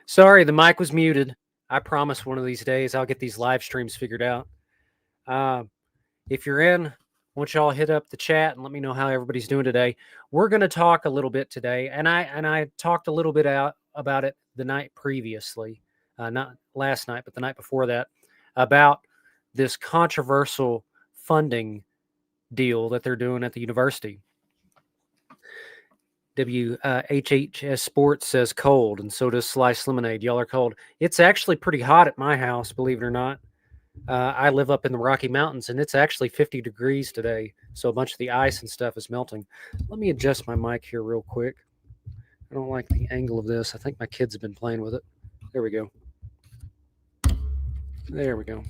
Sorry, the mic was muted. I promise one of these days I'll get these live streams figured out. Uh, if you're in, I want y'all hit up the chat and let me know how everybody's doing today. We're going to talk a little bit today, and I talked a little bit out about it the night previously, not last night, but the night before that, about this controversial funding deal that they're doing at the university. WHHS Sports says cold, and so does Slice Lemonade. Y'all are cold. It's actually pretty hot at my house, believe it or not. I live up in the Rocky Mountains, and it's actually 50 degrees today, so a bunch of the ice and stuff is melting. Let me adjust my mic here real quick. I don't like the angle of this. I think my kids have been playing with it. There we go. There we go.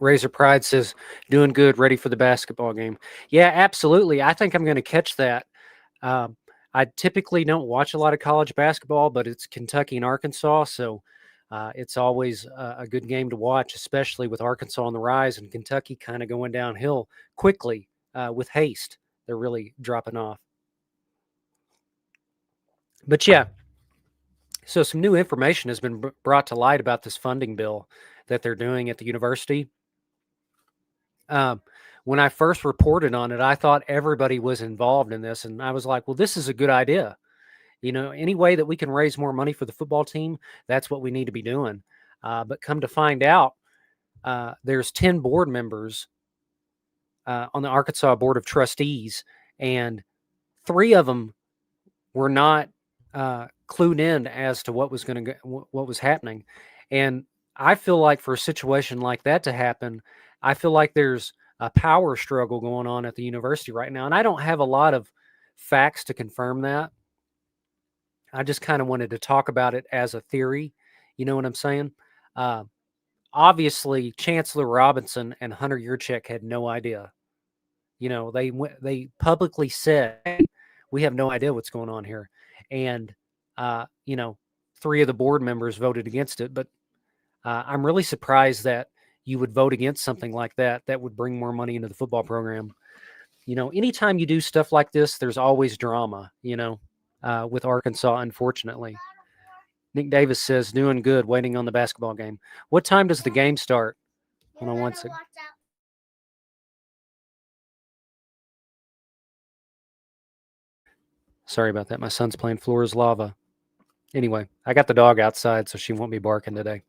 Razor Pride says, doing good, ready for the basketball game. Yeah, absolutely. I think I'm going to catch that. I typically don't watch a lot of college basketball, but it's Kentucky and Arkansas, so it's always a good game to watch, especially with Arkansas on the rise and Kentucky kind of going downhill quickly with haste. They're really dropping off. But yeah, so some new information has been brought to light about this funding bill that they're doing at the university. When I first reported on it, I thought everybody was involved in this, and I was like, well, this is a good idea. You know, any way that we can raise more money for the football team, that's what we need to be doing. But come to find out, there's 10 board members on the Arkansas Board of Trustees, and 3 of them were not clued in as to what was going to what was happening. And I feel like for a situation like that to happen, I feel like there's a power struggle going on at the university right now, and I don't have a lot of facts to confirm that. I just kind of wanted to talk about it as a theory. You know what I'm saying? Obviously, Chancellor Robinson and Hunter Yurachek had no idea. You know, they publicly said, hey, we have no idea what's going on here. And, you know, 3 of the board members voted against it. But I'm really surprised that you would vote against something like that that would bring more money into the football program. You know, anytime you do stuff like this, there's always drama, you know, with Arkansas, unfortunately. Nick Davis says, doing good, waiting on the basketball game. What time does the game start? Hold on one second. Sorry about that. My son's playing Floor is Lava. Anyway, I got the dog outside, so she won't be barking today.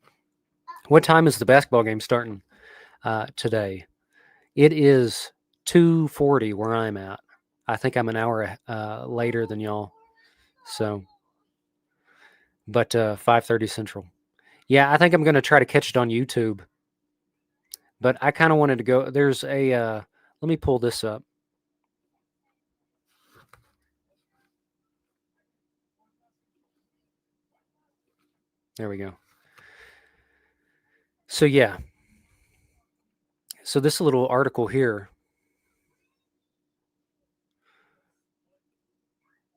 What time is the basketball game starting today? It is 2:40 where I'm at. I think I'm an hour later than y'all. So, but 5:30 Central. Yeah, I think I'm going to try to catch it on YouTube. But I kind of wanted to go. There's a. Let me pull this up. There we go. So yeah. So this little article here.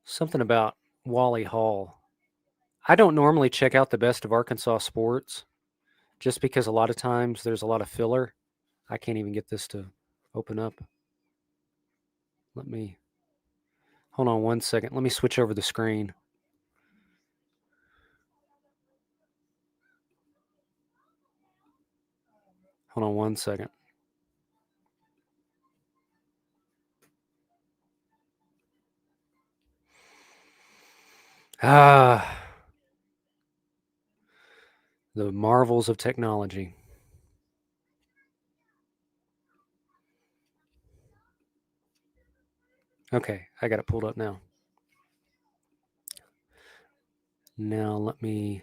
Something about Wally Hall. I don't normally check out the best of Arkansas sports just because a lot of times there's a lot of filler. I can't even get this to open up. Let me hold on one second. Let me switch over the screen. Hold on one second. The marvels of technology. Okay, I got it pulled up now. Now let me.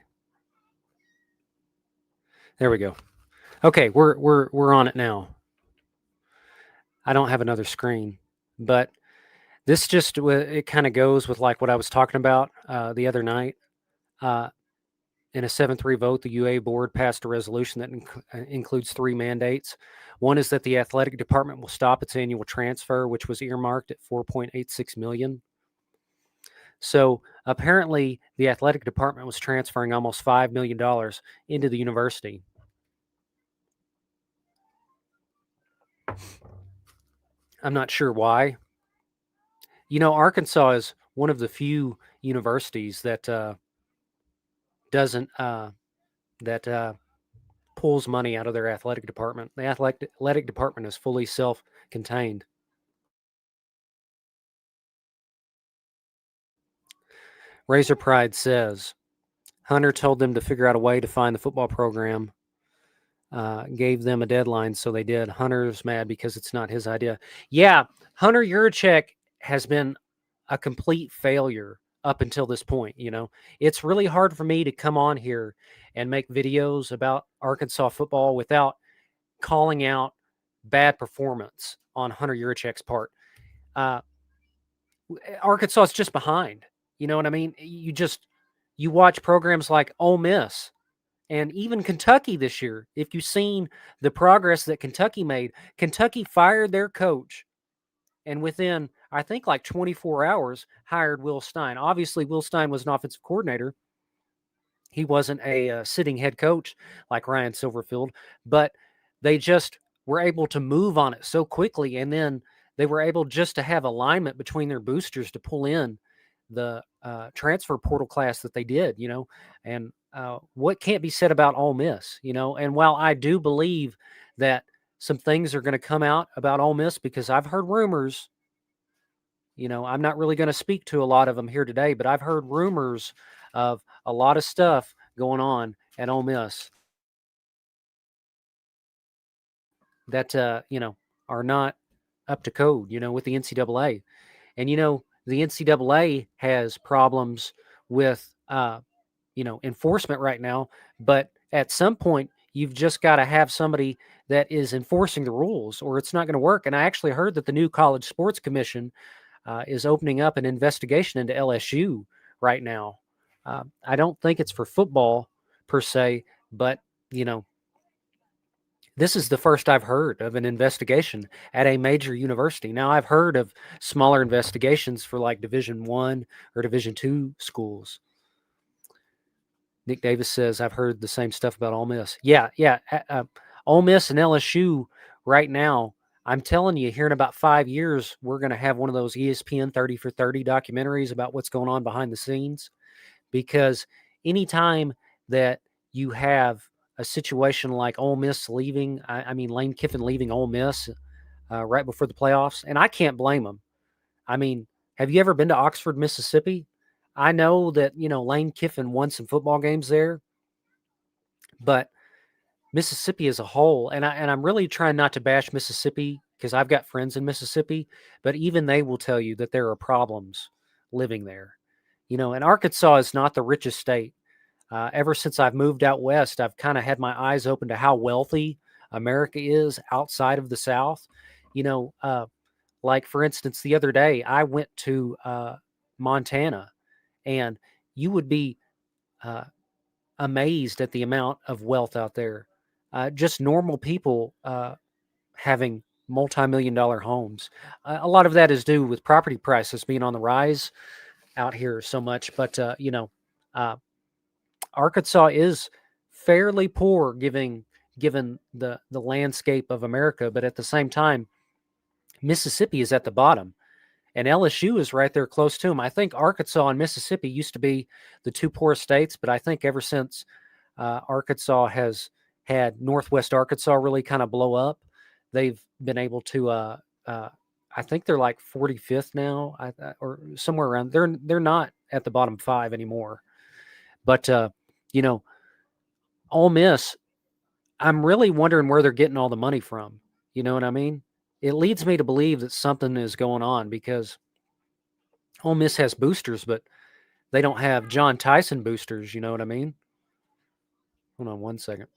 There we go. Okay, we're on it now. I don't have another screen, but this just it kind of goes with like what I was talking about the other night. In a 7-3 vote, the UA board passed a resolution that includes 3 mandates. One is that the athletic department will stop its annual transfer, which was earmarked at $4.86 million. So apparently, the athletic department was transferring almost $5 million into the university. I'm not sure why. You know, Arkansas is one of the few universities that doesn't that pulls money out of their athletic department. The athletic department is fully self-contained. Razor Pride says Hunter told them to figure out a way to find the football program. Gave them a deadline, so they did. Hunter's mad because it's not his idea. Yeah, Hunter Yurachek has been a complete failure up until this point. It's really hard for me to come on here and make videos about Arkansas football without calling out bad performance on Hunter Yurachek's part. Uh, Arkansas is just behind. You know what I mean? You watch programs like Ole Miss and even Kentucky this year. If you've seen the progress that Kentucky made, Kentucky fired their coach and within, I think, like 24 hours, hired Will Stein. Obviously, Will Stein was an offensive coordinator. He wasn't a sitting head coach like Ryan Silverfield, but they just were able to move on it so quickly. And then they were able just to have alignment between their boosters to pull in the transfer portal class that they did. And what can't be said about Ole Miss. And while I do believe that some things are going to come out about Ole Miss because I've heard rumors. I'm not really going to speak to a lot of them here today, but I've heard rumors of a lot of stuff going on at Ole Miss that are not up to code. With the NCAA, and the NCAA has problems with enforcement right now. But at some point, you've just got to have somebody that is enforcing the rules, or it's not going to work. And I actually heard that the new College Sports Commission is opening up an investigation into LSU right now. I don't think it's for football per se, but you know, this is the first I've heard of an investigation at a major university. Now, I've heard of smaller investigations for like Division 1 or Division 2 schools. Nick Davis says, I've heard the same stuff about Ole Miss. Yeah. Ole Miss and LSU right now, I'm telling you, here in about 5 years, we're going to have one of those ESPN 30 for 30 documentaries about what's going on behind the scenes. Because anytime that you have a situation like Ole Miss leaving, I mean, Lane Kiffin leaving Ole Miss right before the playoffs, and I can't blame him. I mean, have you ever been to Oxford, Mississippi? I know that, Lane Kiffin won some football games there, but Mississippi as a whole, and I'm really trying not to bash Mississippi because I've got friends in Mississippi, but even they will tell you that there are problems living there. And Arkansas is not the richest state. Ever since I've moved out west, I've kind of had my eyes open to how wealthy America is outside of the South. Like for instance, the other day I went to Montana, and you would be uh, amazed at the amount of wealth out there. Just normal people having multi-million-dollar homes. A lot of that is due with property prices being on the rise out here so much. But uh, Arkansas is fairly poor, given the landscape of America. But at the same time, Mississippi is at the bottom. And LSU is right there close to them. I think Arkansas and Mississippi used to be the two poorest states, but I think ever since Arkansas has had Northwest Arkansas really kind of blow up, they've been able to. I think they're like 45th now, or somewhere around. They're not at the bottom five anymore. But you know, Ole Miss, I'm really wondering where they're getting all the money from. You know what I mean? It leads me to believe that something is going on because Ole Miss has boosters, but they don't have John Tyson boosters. You know what I mean? Hold on one second.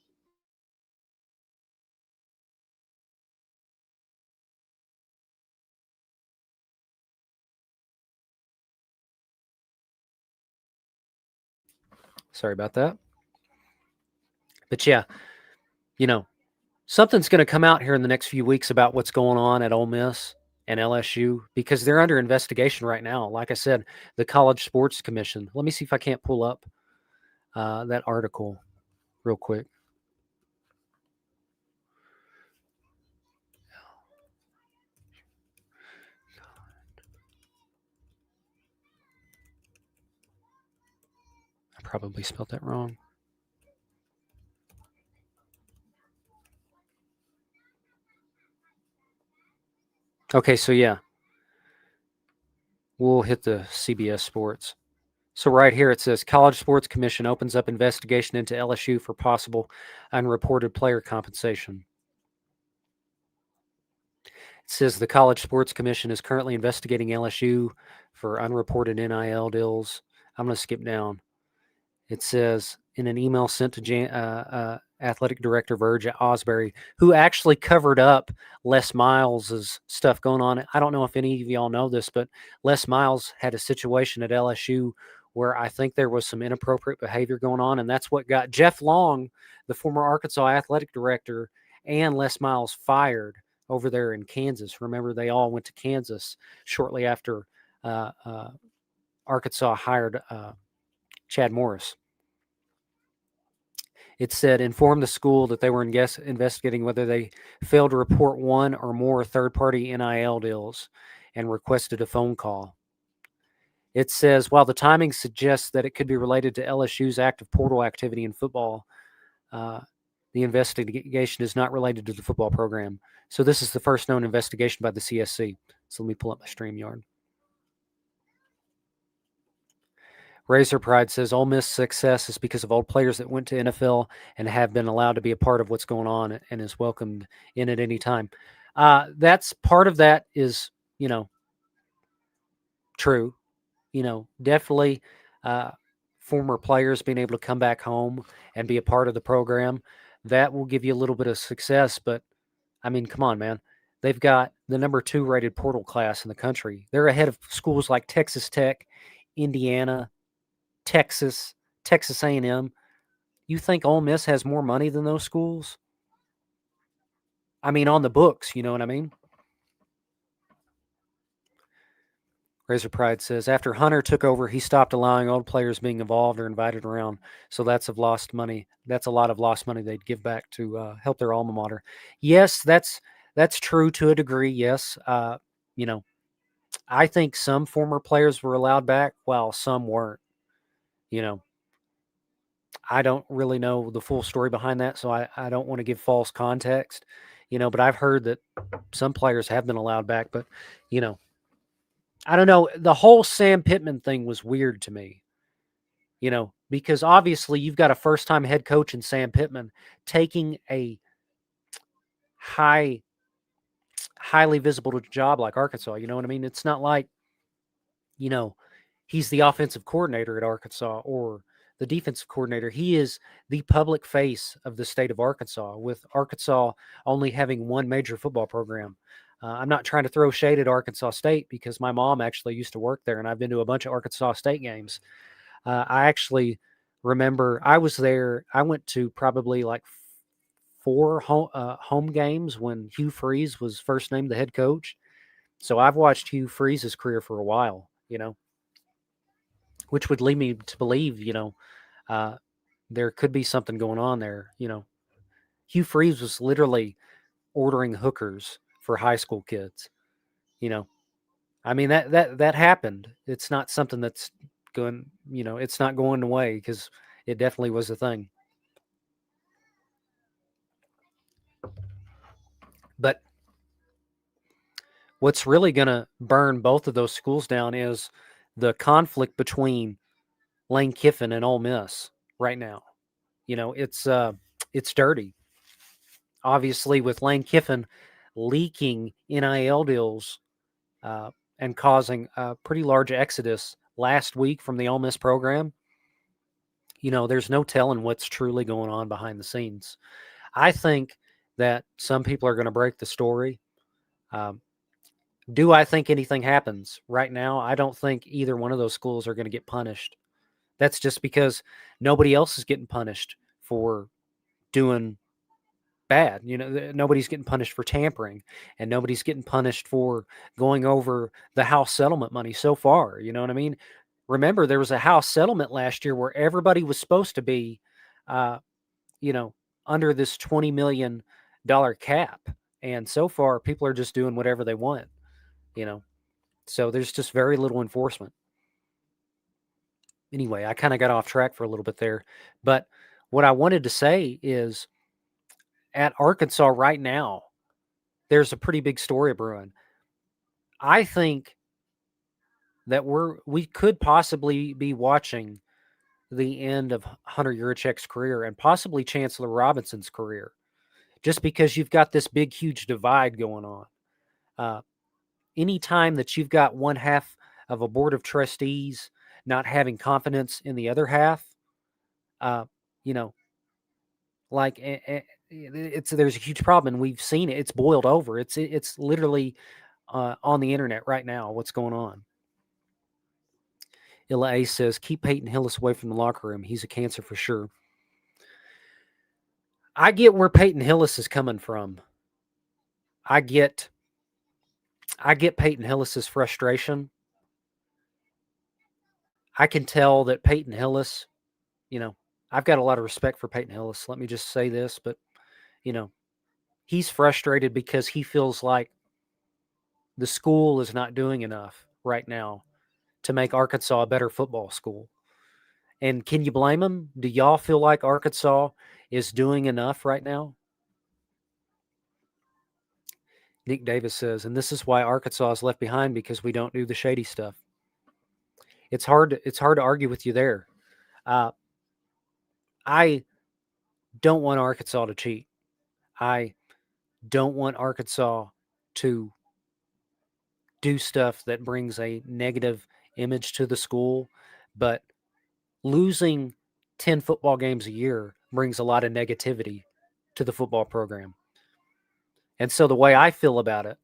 Sorry about that. But yeah, you know, something's going to come out here in the next few weeks about what's going on at Ole Miss and LSU because they're under investigation right now. Like I said, the College Sports Commission. Let me see if I can't pull up that article real quick. probably spelled that wrong. Okay, so yeah, we'll hit the CBS Sports. So right here it says College Sports Commission opens up investigation into LSU for possible unreported player compensation. It says the College Sports Commission is currently investigating LSU for unreported NIL deals. I'm going to skip down. It says in an email sent to athletic director Verge Osbury, who actually covered up Les Miles's stuff going on. I don't know if any of y'all know this, but Les Miles had a situation at LSU where I think there was some inappropriate behavior going on, and that's what got Jeff Long, the former Arkansas athletic director, and Les Miles fired over there in Kansas. Remember, they all went to Kansas shortly after Arkansas hired Chad Morris. It said, inform the school that they were investigating whether they failed to report one or more third-party NIL deals and requested a phone call. It says, while the timing suggests that it could be related to LSU's active portal activity in football, the investigation is not related to the football program. So this is the first known investigation by the CSC. So let me pull up my StreamYard. Razor Pride says Ole Miss success is because of old players that went to NFL and have been allowed to be a part of what's going on and is welcomed in at any time. That's part of that is, true. Definitely former players being able to come back home and be a part of the program, that will give you a little bit of success. But, I mean, come on, man. They've got the number 2 rated portal class in the country. They're ahead of schools like Texas Tech, Indiana, Texas A&M. You think Ole Miss has more money than those schools? I mean, on the books, you know what I mean? Razor Pride says, after Hunter took over, he stopped allowing old players being involved or invited around. So that's of lost money. That's a lot of lost money they'd give back to help their alma mater. Yes, that's true to a degree. Yes, I think some former players were allowed back while some weren't. I don't really know the full story behind that, so I don't want to give false context, but I've heard that some players have been allowed back, but, I don't know. The whole Sam Pittman thing was weird to me, because obviously you've got a first-time head coach in Sam Pittman taking a highly visible job like Arkansas, you know what I mean? It's not like, he's the offensive coordinator at Arkansas or the defensive coordinator. He is the public face of the state of Arkansas, with Arkansas only having one major football program. I'm not trying to throw shade at Arkansas State because my mom actually used to work there, and I've been to a bunch of Arkansas State games. I actually remember I was there. I went to probably like 4 home games when Hugh Freeze was first named the head coach. So I've watched Hugh Freeze's career for a while, which would lead me to believe, there could be something going on there. Hugh Freeze was literally ordering hookers for high school kids. I mean that happened. It's not something that's going. It's not going away because it definitely was a thing. But what's really going to burn both of those schools down is the conflict between Lane Kiffin and Ole Miss right now. It's dirty. Obviously, with Lane Kiffin leaking NIL deals and causing a pretty large exodus last week from the Ole Miss program, there's no telling what's truly going on behind the scenes. I think that some people are going to break the story. Do I think anything happens right now? I don't think either one of those schools are going to get punished. That's just because nobody else is getting punished for doing bad. Nobody's getting punished for tampering, and nobody's getting punished for going over the house settlement money so far. You know what I mean? Remember, there was a house settlement last year where everybody was supposed to be, uh, under this $20 million cap. And so far, people are just doing whatever they want, so there's just very little enforcement. Anyway, I kind of got off track for a little bit there. But what I wanted to say is at Arkansas right now, there's a pretty big story brewing. I think that we could possibly be watching the end of Hunter Yurachek's career and possibly Chancellor Robinson's career, just because you've got this big, huge divide going on. Uh, Anytime that you've got one half of a board of trustees not having confidence in the other half, uh, you know, like it's there's a huge problem, and we've seen it. It's boiled over. It's literally on the internet right now. What's going on? Illa A says, keep Peyton Hillis away from the locker room. He's a cancer for sure. I get where Peyton Hillis is coming from. I get Peyton Hillis's frustration. I can tell that Peyton Hillis, you know, I've got a lot of respect for Peyton Hillis. Let me just say this, but you know, he's frustrated because he feels like the school is not doing enough right now to make Arkansas a better football school. And can you blame him? Do y'all feel like Arkansas is doing enough right now? Nick Davis says, and this is why Arkansas is left behind because we don't do the shady stuff. It's hard to argue with you there. I don't want Arkansas to cheat. I don't want Arkansas to do stuff that brings a negative image to the school, but losing 10 football games a year brings a lot of negativity to the football program. And so the way I feel about it,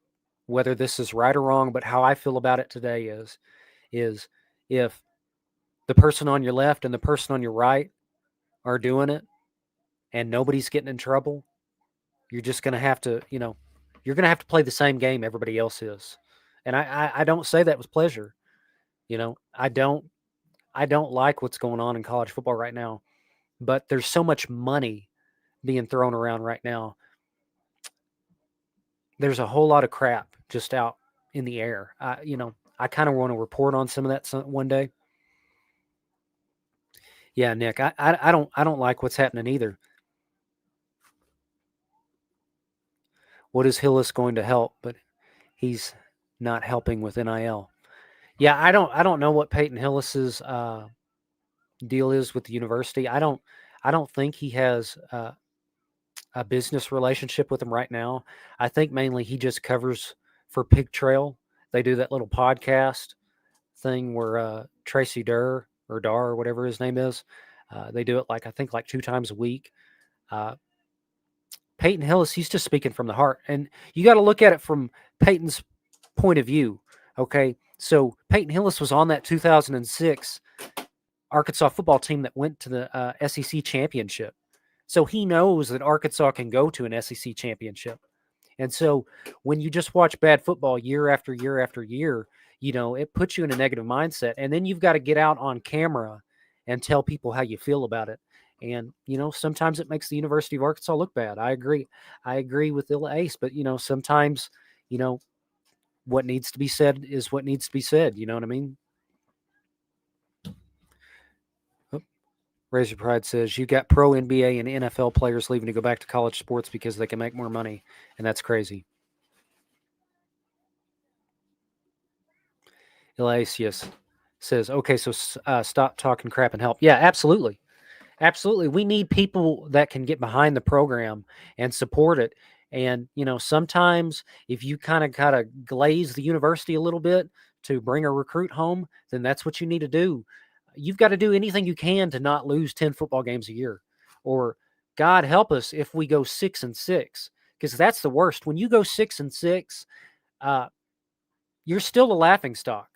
whether this is right or wrong, but how I feel about it today is if the person on your left and the person on your right are doing it and nobody's getting in trouble, you're just going to have to, you're going to have to play the same game everybody else is. And I don't say that with pleasure. I don't like what's going on in college football right now, but there's so much money being thrown around right now. There's a whole lot of crap just out in the air. I kind of want to report on some of that one day. Yeah, Nick, I don't like what's happening either. What is Hillis going to help? But he's not helping with NIL. Yeah, I don't know what Peyton Hillis's deal is with the university. I don't think he has a business relationship with them right now. I think mainly he just covers for Pig Trail. They do that little podcast thing where Tracy Durr or Dar or whatever his name is, they do it like 2 times a week. Peyton Hillis, he's just speaking from the heart, and you got to look at it from Peyton's point of view. Okay, so Peyton Hillis was on that 2006 Arkansas football team that went to the SEC championship. So he knows that Arkansas can go to an SEC championship. And so when you just watch bad football year after year after year, it puts you in a negative mindset. And then you've got to get out on camera and tell people how you feel about it. And, sometimes it makes the University of Arkansas look bad. I agree. I agree with Illa Ace, but, sometimes, what needs to be said is what needs to be said. You know what I mean? Razor Pride says, you got pro NBA and NFL players leaving to go back to college sports because they can make more money, and that's crazy. Elacius says, okay, so stop talking crap and help. Yeah, absolutely. Absolutely. We need people that can get behind the program and support it. And, sometimes if you kind of glaze the university a little bit to bring a recruit home, then that's what you need to do. You've got to do anything you can to not lose 10 football games a year. Or God help us if we go 6-6, because that's the worst. When you go 6-6, you're still a laughing stock.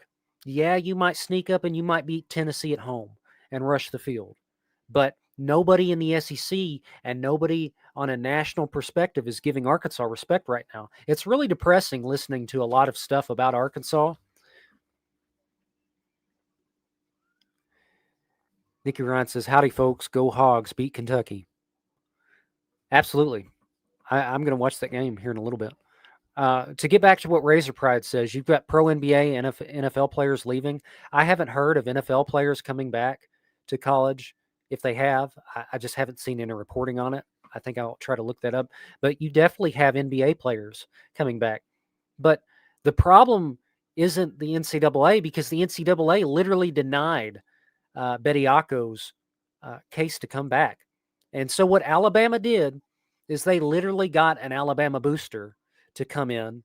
Yeah, you might sneak up and you might beat Tennessee at home and rush the field. But nobody in the SEC and nobody on a national perspective is giving Arkansas respect right now. It's really depressing listening to a lot of stuff about Arkansas. Nikki Ryan says, howdy, folks. Go Hogs. Beat Kentucky. Absolutely. I'm going to watch that game here in a little bit. To get back to what Razor Pride says, you've got pro NBA and NFL players leaving. I haven't heard of NFL players coming back to college. If they have, I just haven't seen any reporting on it. I think I'll try to look that up. But you definitely have NBA players coming back. But the problem isn't the NCAA, because the NCAA literally denied Bediako's case to come back. And so what Alabama did is they literally got an Alabama booster to come in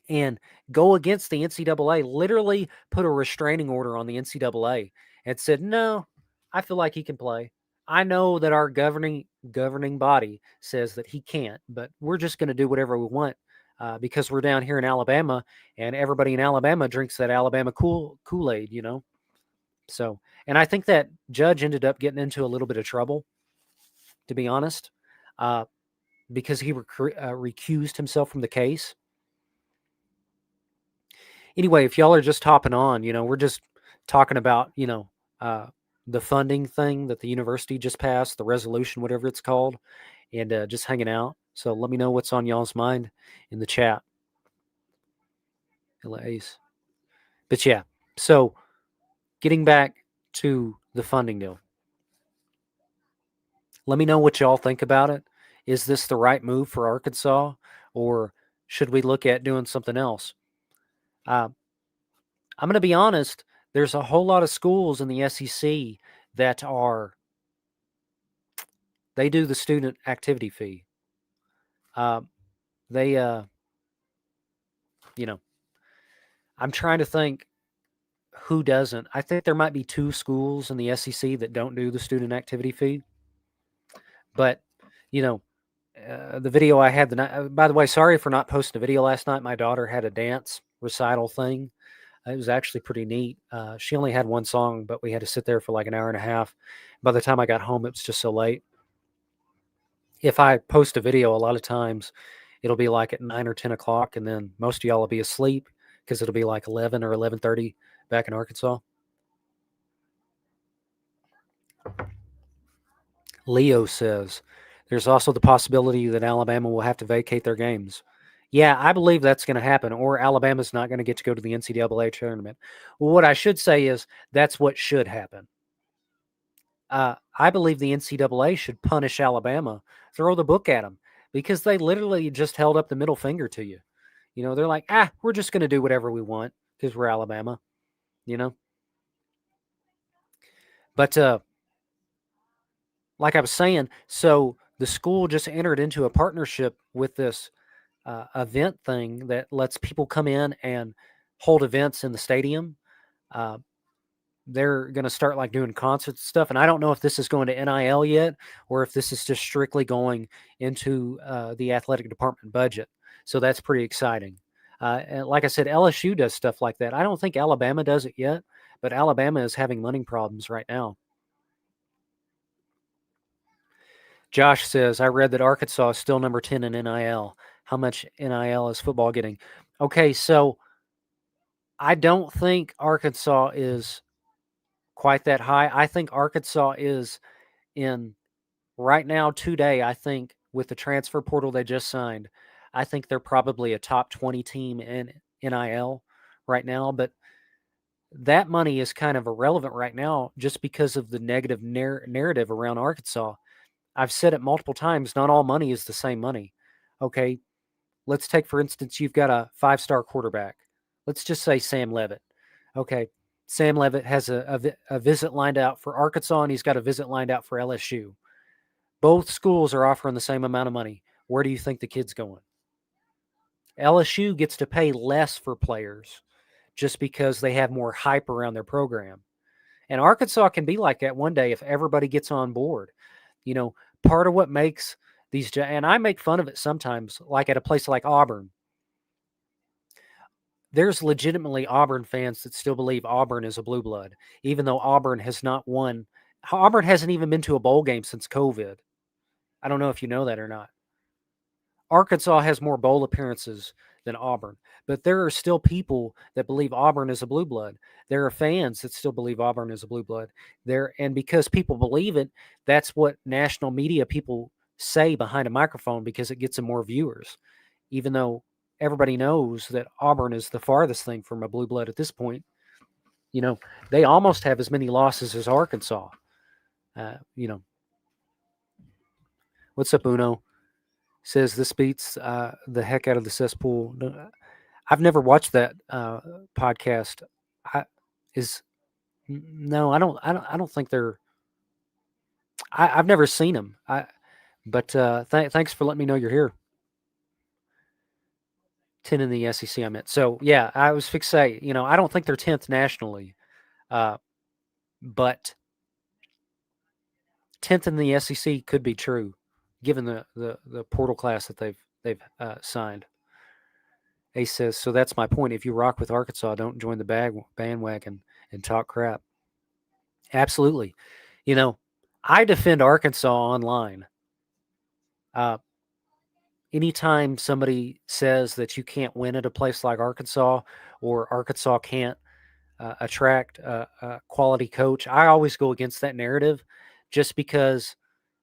and go against the NCAA, literally put a restraining order on the NCAA and said, no, I feel like he can play. I know that our governing body says that he can't, but we're just going to do whatever we want because we're down here in Alabama, and everybody in Alabama drinks that Alabama Kool-Aid, you know? So, and I think that judge ended up getting into a little bit of trouble, to be honest, because he recused himself from the case. Anyway, if y'all are just hopping on, we're just talking about, the funding thing that the university just passed, the resolution, whatever it's called, and just hanging out. So let me know what's on y'all's mind in the chat. Ace. But yeah, so getting back to the funding deal. Let me know what y'all think about it. Is this the right move for Arkansas, or should we look at doing something else? I'm going to be honest. There's a whole lot of schools in the SEC that they do the student activity fee. They, I'm trying to think who doesn't. I think there might be 2 schools in the SEC that don't do the student activity fee. But, the video I had the night, by the way, sorry for not posting a video last night. My daughter had a dance recital thing. It was actually pretty neat. She only had 1 song, but we had to sit there for like an hour and a half. By the time I got home, it was just so late. If I post a video, a lot of times it'll be like at 9 or 10 o'clock, and then most of y'all will be asleep because it'll be like 11 or 11:30 back in Arkansas. Leo says, there's also the possibility that Alabama will have to vacate their games. Yeah, I believe that's going to happen, or Alabama's not going to get to go to the NCAA tournament. Well, what I should say is that's what should happen. I believe the NCAA should punish Alabama, throw the book at them, because they literally just held up the middle finger to you. They're like, we're just going to do whatever we want because we're Alabama, But like I was saying, so the school just entered into a partnership with this event thing that lets people come in and hold events in the stadium. They're going to start like doing concerts and stuff. And I don't know if this is going to NIL yet, or if this is just strictly going into the athletic department budget. So that's pretty exciting. And like I said, LSU does stuff like that. I don't think Alabama does it yet, but Alabama is having money problems right now. Josh says, I read that Arkansas is still number 10 in NIL. How much NIL is football getting? Okay, so I don't think Arkansas is quite that high. I think Arkansas is in right now today, I think with the transfer portal they just signed, I think they're probably a top 20 team in NIL right now, but that money is kind of irrelevant right now just because of the negative narrative around Arkansas. I've said it multiple times, not all money is the same money. Okay, let's take, for instance, you've got a 5-star quarterback. Let's just say Sam Levitt. Okay, Sam Levitt has a visit lined out for Arkansas, and he's got a visit lined out for LSU. Both schools are offering the same amount of money. Where do you think the kid's going? LSU gets to pay less for players just because they have more hype around their program. And Arkansas can be like that one day if everybody gets on board. Part of what makes these, and I make fun of it sometimes, like at a place like Auburn. There's legitimately Auburn fans that still believe Auburn is a blue blood, even though Auburn has not won. Auburn hasn't even been to a bowl game since COVID. I don't know if you know that or not. Arkansas has more bowl appearances than Auburn, but there are still people that believe Auburn is a blue blood. There are fans that still believe Auburn is a blue blood. And because people believe it, that's what national media people say behind a microphone because it gets them more viewers. even though everybody knows that Auburn is the farthest thing from a blue blood at this point. You know, they almost have as many losses as Arkansas. You know, what's up, Uno? Says this beats the heck out of the cesspool. I've never watched that podcast. I is no, I don't. I don't think they're. I've never seen them. But thanks for letting me know you're here. 10 in the SEC, I meant. So yeah, I was fixed to say, I don't think they're 10th nationally, but 10th in the SEC could be true, given the portal class that they've signed. Ace says, so that's my point. If you rock with Arkansas, don't join the bandwagon and talk crap. Absolutely. I defend Arkansas online. Anytime somebody says that you can't win at a place like Arkansas, or Arkansas can't attract a quality coach, I always go against that narrative, just because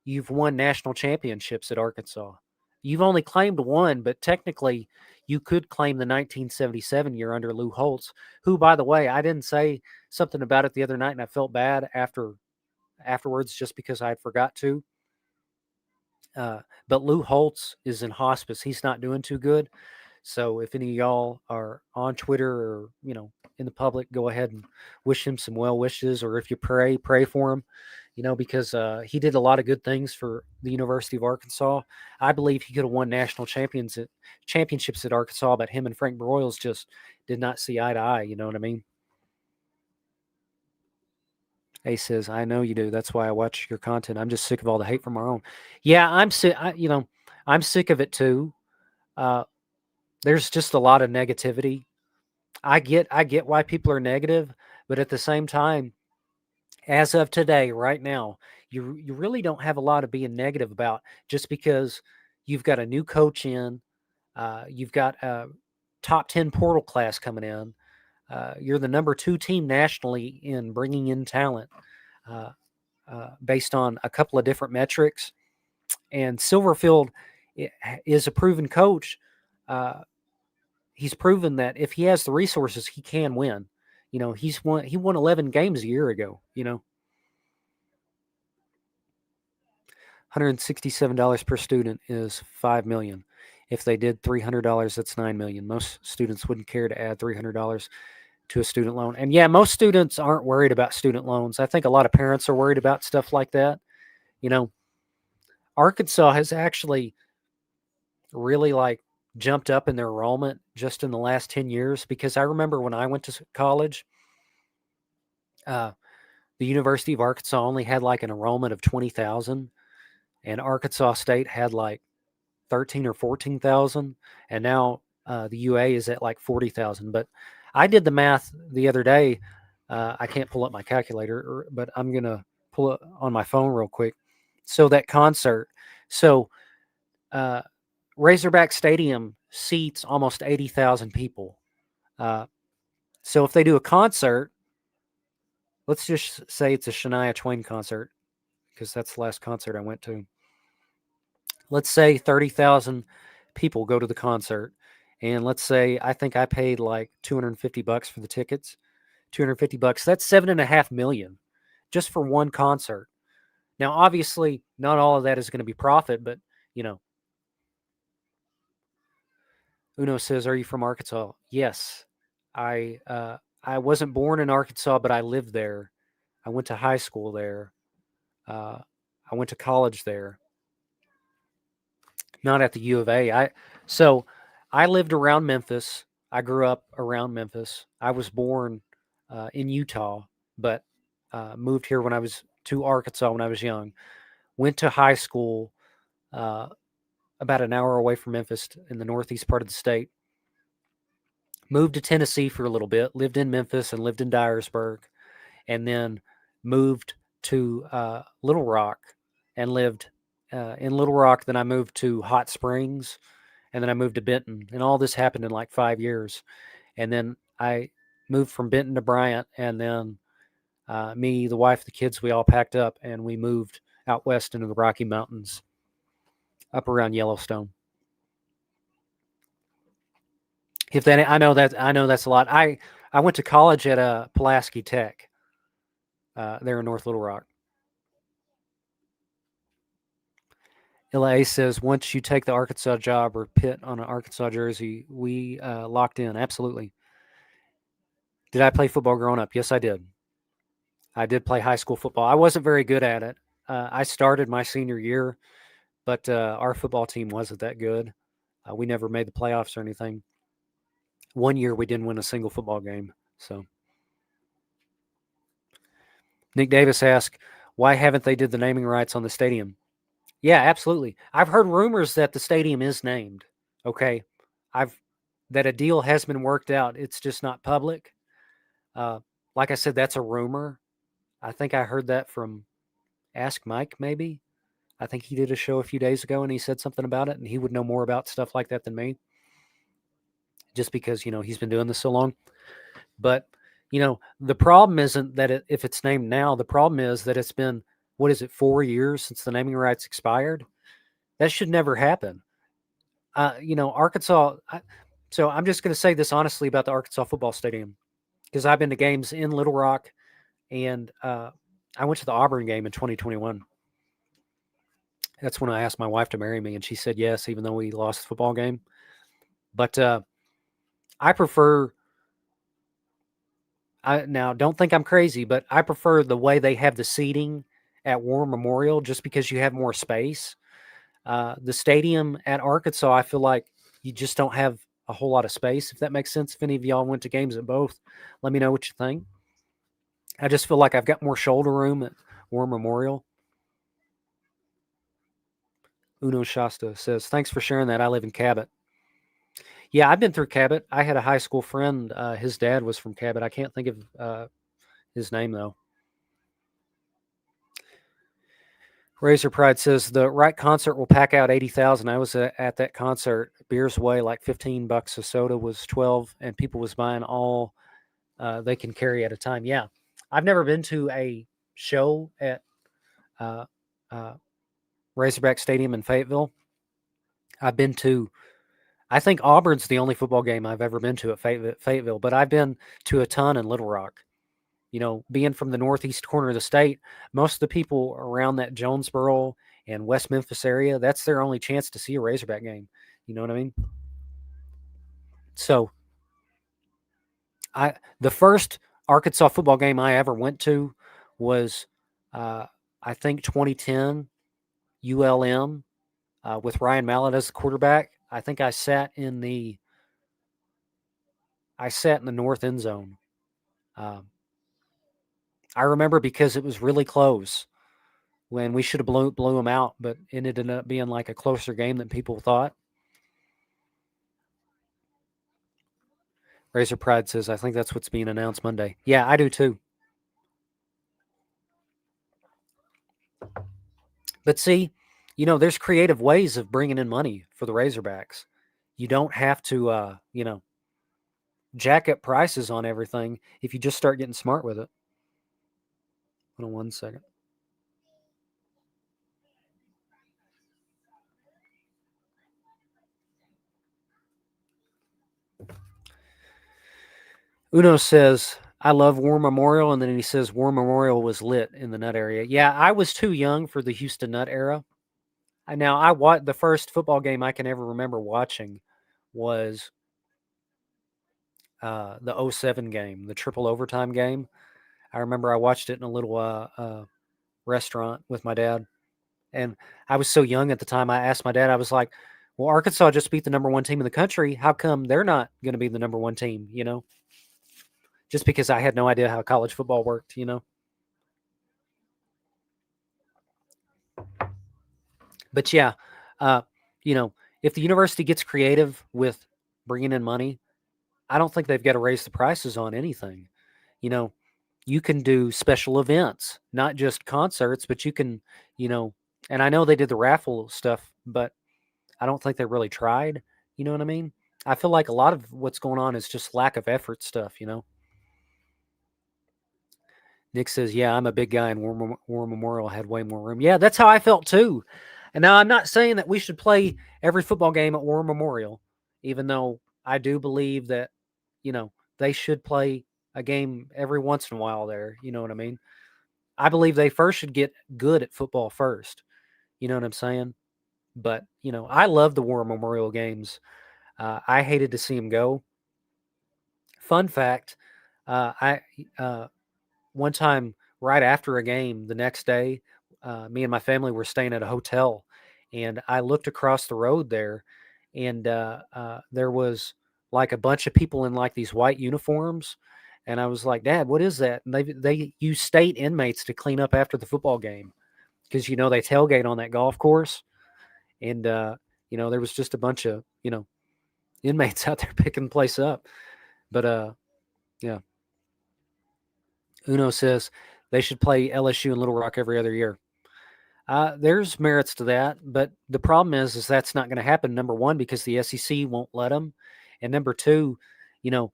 you've won national championships at Arkansas. You've only claimed one, but technically you could claim the 1977 year under Lou Holtz, who, by the way, I didn't say something about it the other night, and I felt bad afterwards just because I had forgot to. But Lou Holtz is in hospice. He's not doing too good. So if any of y'all are on Twitter or, in the public, go ahead and wish him some well wishes. Or if you pray for him, because he did a lot of good things for the University of Arkansas. I believe he could have won national championships at Arkansas, but him and Frank Broyles just did not see eye to eye. You know what I mean? Ace says, I know you do. That's why I watch your content. I'm just sick of all the hate from our own. Yeah, I'm sick. I'm sick of it too. There's just a lot of negativity. I get why people are negative, but at the same time, as of today, right now, you really don't have a lot of being negative about, just because you've got a new coach in, you've got a top 10 portal class coming in, you're the number 2 team nationally in bringing in talent, based on a couple of different metrics, and Silverfield is a proven coach. He's proven that if he has the resources, he can win. He won 11 games a year ago. $167 per student is $5 million. If they did $300, that's $9 million. Most students wouldn't care to add $300 to a student loan. And yeah, most students aren't worried about student loans. I think a lot of parents are worried about stuff like that. Arkansas has actually really jumped up in their enrollment just in the last 10 years, because I remember when I went to college, the University of Arkansas only had an enrollment of 20,000, and Arkansas State had 13 or 14,000, and now the UA is at 40,000. But I did the math the other day. I can't pull up my calculator, but I'm going to pull it on my phone real quick. So that concert, Razorback Stadium seats almost 80,000 people. So if they do a concert, let's just say it's a Shania Twain concert, because that's the last concert I went to. Let's say 30,000 people go to the concert, and let's say I think I paid $250 for the tickets. $250. That's $7.5 million just for one concert. Now, obviously, not all of that is going to be profit, but Uno says, "Are you from Arkansas?" Yes, I wasn't born in Arkansas, but I lived there. I went to high school there. I went to college there. Not at the U of A. So I lived around Memphis. I grew up around Memphis. I was born in Utah, but moved here when I was to Arkansas when I was young. Went to high school about an hour away from Memphis in the northeast part of the state. Moved to Tennessee for a little bit. Lived in Memphis and lived in Dyersburg, and then moved to Little Rock and lived in Little Rock. Then I moved to Hot Springs, and then I moved to Benton. And all this happened in 5 years. And then I moved from Benton to Bryant, and then me, the wife, the kids, we all packed up and we moved out west into the Rocky Mountains, up around Yellowstone. If that, I know that's a lot. I went to college at Pulaski Tech, there in North Little Rock. LA says once you take the Arkansas job or Pitt on an Arkansas jersey, we locked in. Absolutely. Did I play football growing up? Yes, I did. I did play high school football. I wasn't very good at it. I started my senior year, but our football team wasn't that good. We never made the playoffs or anything. One year we didn't win a single football game. So Nick Davis asked, why haven't they did the naming rights on the stadium? Yeah, absolutely. I've heard rumors that the stadium is named. Okay, I've that a deal has been worked out. It's just not public. Uh, like I said, that's a rumor. I think I heard that from Ask Mike, maybe. I think he did a show a few days ago and he said something about it, and he would know more about stuff like that than me, just because he's been doing this so long. But the problem isn't that if it's named now. The problem is that it's been, what is it, 4 years since the naming rights expired. That should never happen. Arkansas. So I'm just going to say this honestly about the Arkansas football stadium, because I've been to games in Little Rock, and I went to the Auburn game in 2021. That's when I asked my wife to marry me, and she said yes, even though we lost the football game. But I prefer. Now don't think I'm crazy, but I prefer the way they have the seating at War Memorial, just because you have more space. The stadium at Arkansas, I feel like you just don't have a whole lot of space, if that makes sense. If any of y'all went to games at both, let me know what you think. I just feel like I've got more shoulder room at War Memorial. Uno Shasta says, thanks for sharing that. I live in Cabot. Yeah, I've been through Cabot. I had a high school friend. His dad was from Cabot. I can't think of his name, though. Razor Pride says the right concert will pack out 80,000. I was at that concert. Beers away like $15. A soda was 12, and people was buying all they can carry at a time. Yeah, I've never been to a show at uh, uh, Razorback Stadium in Fayetteville. I've been to, I think Auburn's the only football game I've ever been to at Fayetteville, but I've been to a ton in Little Rock. Being from the northeast corner of the state, most of the people around that Jonesboro and West Memphis area, that's their only chance to see a Razorback game. You know what I mean? So, the first Arkansas football game I ever went to was, I think 2010 ULM with Ryan Mallett as the quarterback. I think I sat in the north end zone. I remember because it was really close when we should have blew them out, but it ended up being like a closer game than people thought. Razor Pride says, I think that's what's being announced Monday. Yeah, I do too. But see, there's creative ways of bringing in money for the Razorbacks. You don't have to, jack up prices on everything if you just start getting smart with it. Hold on one second. Uno says, I love War Memorial, and then he says War Memorial was lit in the nut area. Yeah, I was too young for the Houston Nut era. Now, I watched the first football game I can ever remember watching was the 07 game, the triple overtime game. I remember I watched it in a little restaurant with my dad. And I was so young at the time, I asked my dad, I was like, well, Arkansas just beat the number one team in the country. How come they're not going to be the number one team, Just because I had no idea how college football worked. But yeah, uh, if the university gets creative with bringing in money, I don't think they've got to raise the prices on anything. You can do special events, not just concerts, but you can, and I know they did the raffle stuff, but I don't think they really tried. You know what I mean? I feel like a lot of what's going on is just lack of effort stuff. Nick says, yeah, I'm a big guy, and War Memorial had way more room. Yeah, that's how I felt too. And now I'm not saying that we should play every football game at War Memorial, even though I do believe that, they should play a game every once in a while there. You know what I mean? I believe they first should get good at football first. You know what I'm saying? But, I love the War Memorial games. I hated to see them go. Fun fact, I one time right after a game the next day, me and my family were staying at a hotel, and I looked across the road there, and there was like a bunch of people in like these white uniforms, and I was like, "Dad, what is that?" And they use state inmates to clean up after the football game because they tailgate on that golf course, and there was just a bunch of inmates out there picking the place up. But yeah, Uno says they should play LSU and Little Rock every other year. There's merits to that, but the problem is that's not going to happen. Number one, because the SEC won't let them, and number two, you know,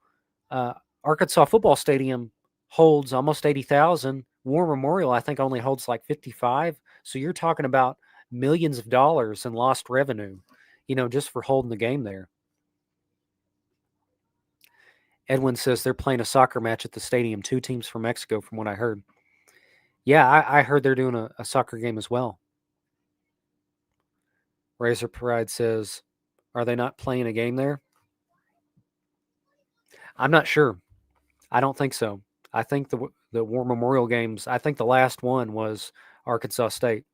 uh, Arkansas Football Stadium holds almost 80,000. War Memorial, I think, only holds like 55. So you're talking about millions of dollars in lost revenue, just for holding the game there. Edwin says they're playing a soccer match at the stadium. 2 teams from Mexico, from what I heard. Yeah, I heard they're doing a soccer game as well. Razor Pride says, are they not playing a game there? I'm not sure. I don't think so. I think the War Memorial games, I think the last one was Arkansas State.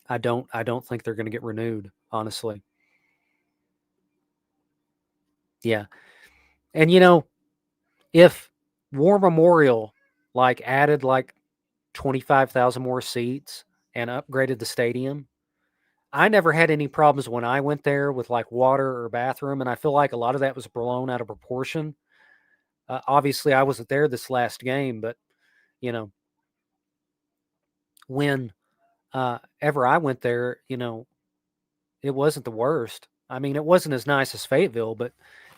I don't think they're going to get renewed, honestly. Yeah. And if War Memorial added 25,000 more seats and upgraded the stadium, I never had any problems when I went there with water or bathroom, and I feel like a lot of that was blown out of proportion. Obviously, I wasn't there this last game, but when ever I went there, it wasn't the worst. I mean, it wasn't as nice as Fayetteville, but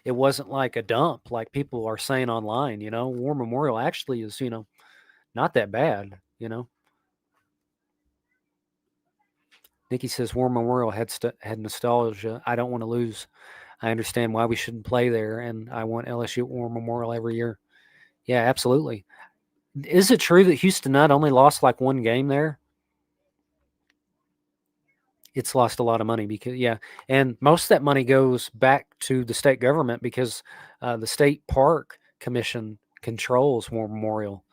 it wasn't like a dump like people are saying online. War Memorial actually is not that bad. Nikki says War Memorial had nostalgia. I don't want to lose. I understand why we shouldn't play there, and I want LSU War Memorial every year. Yeah, absolutely. Is it true that Houston Nutt only lost one game there? It's lost a lot of money because and most of that money goes back to the state government because the state park commission controls War Memorial.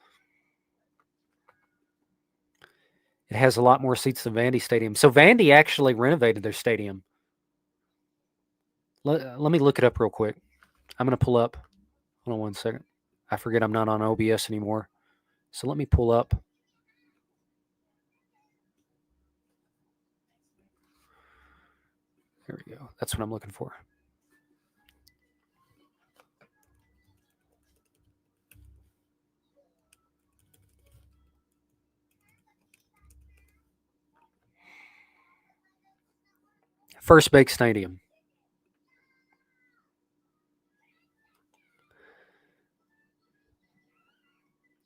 It has a lot more seats than Vandy Stadium. So Vandy actually renovated their stadium. Let me look it up real quick. I'm going to pull up. Hold on one second. I forget I'm not on OBS anymore. So let me pull up. There we go. That's what I'm looking for. First Bake Stadium.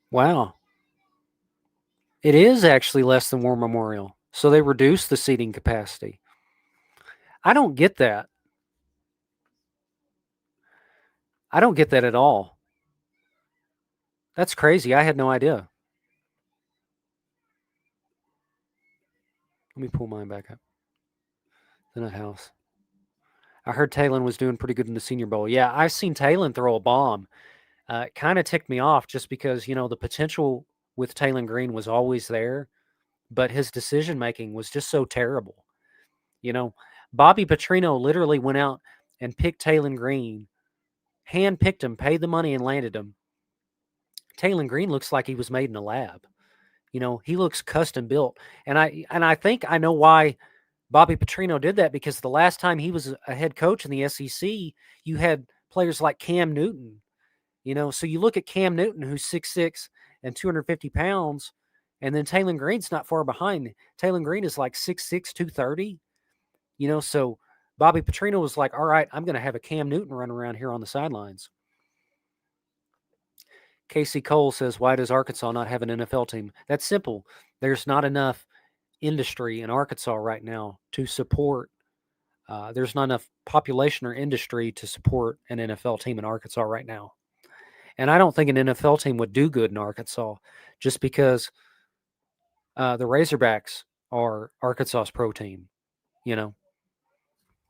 Wow. It is actually less than War Memorial. So they reduced the seating capacity. I don't get that. I don't get that at all. That's crazy. I had no idea. Let me pull mine back up. The Nut House. I heard Talon was doing pretty good in the Senior Bowl. Yeah, I've seen Talon throw a bomb. It kind of ticked me off just because, the potential with Talon Green was always there, but his decision making was just so terrible. Bobby Petrino literally went out and picked Talon Green, hand-picked him, paid the money, and landed him. Talon Green looks like he was made in a lab. He looks custom built. And I think I know why Bobby Petrino did that, because the last time he was a head coach in the SEC, you had players like Cam Newton. So you look at Cam Newton, who's 6'6" and 250 pounds, and then Talon Green's not far behind. Talon Green is like 6'6", 230. So Bobby Petrino was like, all right, I'm going to have a Cam Newton run around here on the sidelines. Casey Cole says, why does Arkansas not have an NFL team? That's simple. There's not enough industry in Arkansas right now to support There's not enough population or industry to support an NFL team in Arkansas right now. And I don't think an NFL team would do good in Arkansas just because the Razorbacks are Arkansas's pro team, you know.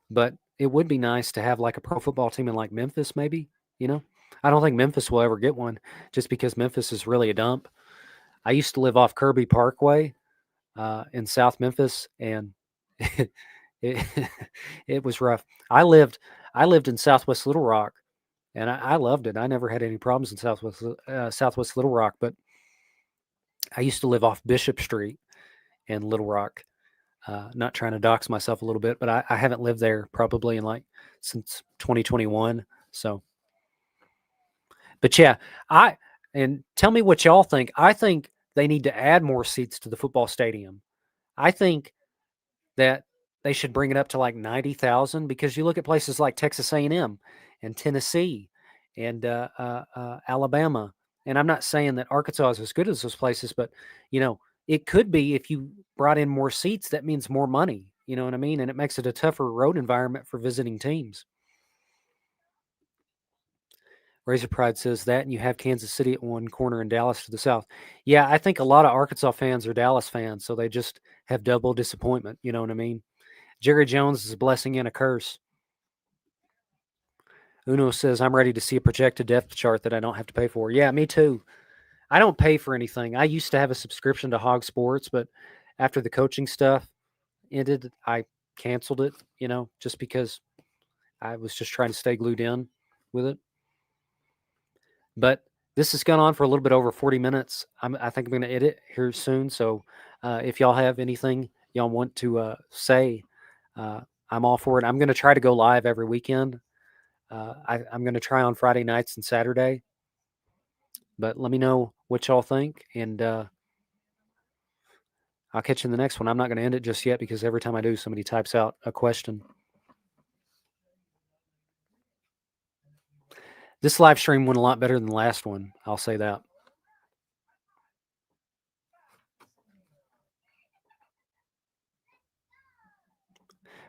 But it would be nice to have like a pro football team in like Memphis, maybe, you know. I don't think Memphis will ever get one just because Memphis is really a dump. I used to live off Kirby Parkway in South Memphis, and it, it was rough. I lived in Southwest Little Rock, and I loved it. I never had any problems in Southwest Little Rock, but I used to live off Bishop Street in Little Rock. Not trying to dox myself a little bit, but I haven't lived there probably in like since 2021. So, but yeah, and tell me what y'all think. I think they need to add more seats to the football stadium. I think that they should bring it up to like 90,000 because you look at places like Texas A&M and Tennessee and Alabama. And I'm not saying that Arkansas is as good as those places, but it could be if you brought in more seats. That means more money. You know what I mean? And it makes it a tougher road environment for visiting teams. Razor Pride says that, and you have Kansas City at one corner and Dallas to the south. Yeah, I think a lot of Arkansas fans are Dallas fans, so they just have double disappointment. You know what I mean? Jerry Jones is a blessing and a curse. Uno says, I'm ready to see a projected depth chart that I don't have to pay for. Yeah, me too. I don't pay for anything. I used to have a subscription to Hog Sports, but after the coaching stuff ended, I canceled it, just because I was just trying to stay glued in with it. But this has gone on for a little bit over 40 minutes. I think I'm going to edit here soon. So if y'all have anything y'all want to say, I'm all for it. I'm going to try to go live every weekend. I'm going to try on Friday nights and Saturday. But let me know what y'all think, and I'll catch you in the next one. I'm not going to end it just yet because every time I do, somebody types out a question. This live stream went a lot better than the last one. I'll say that.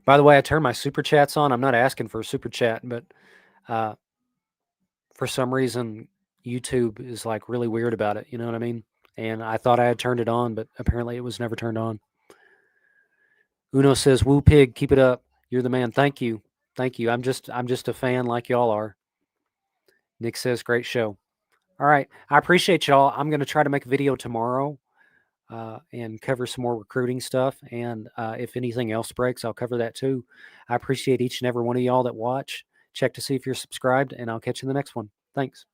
By the way, I turned my super chats on. I'm not asking for a super chat, but for some reason, YouTube is like really weird about it. You know what I mean? And I thought I had turned it on, but apparently it was never turned on. Uno says, "Woo pig, keep it up. You're the man." Thank you. Thank you. I'm just a fan like y'all are. Nick says, "Great show." All right. I appreciate y'all. I'm going to try to make a video tomorrow and cover some more recruiting stuff. And if anything else breaks, I'll cover that too. I appreciate each and every one of y'all that watch. Check to see if you're subscribed, and I'll catch you in the next one. Thanks.